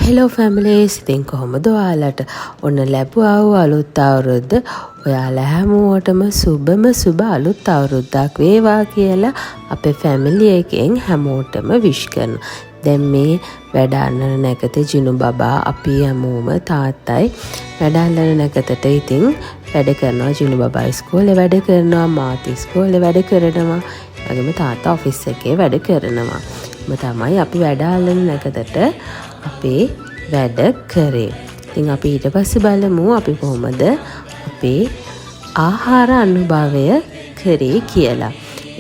Hello ෆැමිලීස්, ඉතින් කොහොමද ඔයාලට ඔන්න ලැබුවා වූ අලුත් අවුරුද්ද ඔයාලා හැමෝටම සුබ අලුත් අවුරුද්දක් වේවා කියලා අපේ ෆැමිලි එකෙන් හැමෝටම විශ් කරනවා. දැන් මේ වැඩ අන්නන නැකතේ ජිනු බබා අපි හැමෝම තාත්තයි වැඩ අන්නන නැකතට ඉතින් වැඩ කරනවා. ජිනු බබා ඉස්කෝලේ වැඩ කරනවා, මාත් ඉස්කෝලේ වැඩ කරනවා, වගේම තාත්තා ඔෆිස් එකේ වැඩ කරනවා. තමයි අපි වැඩ අන්නන නැකතට අපේ වැඩ කරේ. ඉතින් අපි ඊට පස්සේ බලමු අපි කොහොමද අපේ ආහාර අනුභවය කරේ කියලා.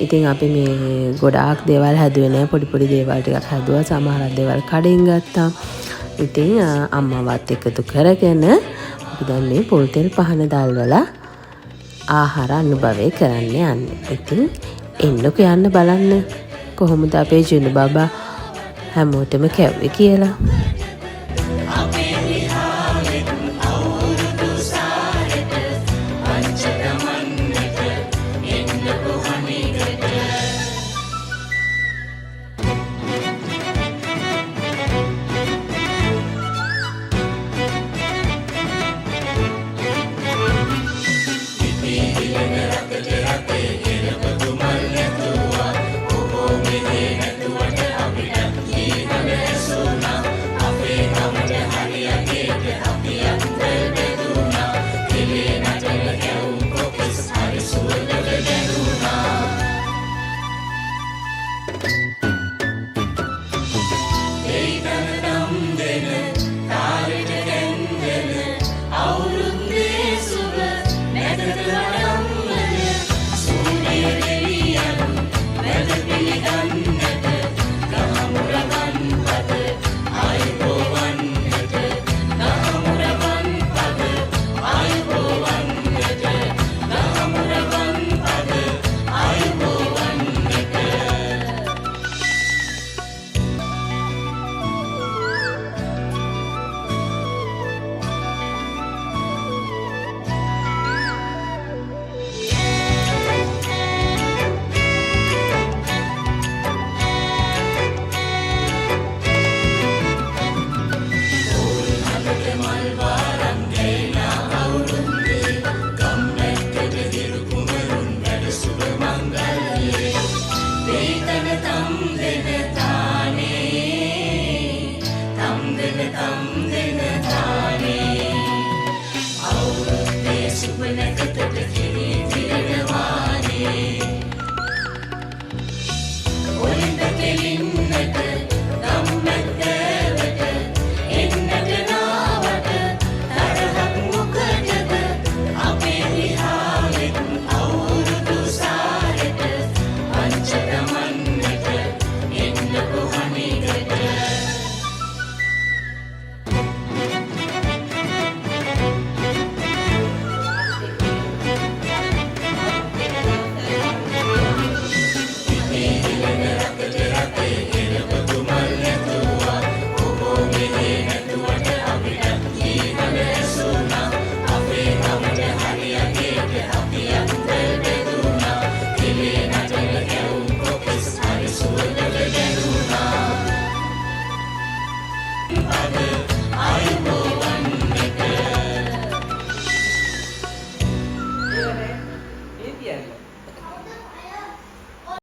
ඉතින් අපි මේ ගොඩාක් දේවල් හැදුවේ නෑ, පොඩි දේවල් ටිකක් හැදුවා. සමහර දේවල් කඩෙන් ගත්තා. ඉතින් අම්මවත් එකතු කරගෙන අපි දැන් මේ පොල් තෙල් පහන දැල්වලා ආහාර අනුභවය කරන්න යන්නේ. ඉතින් එන්නකෝ යන්න බලන්න කොහොමද අපේ ජුනු බබා හැමෝටම කැව්වේ කියලා. අපේ Happy birthday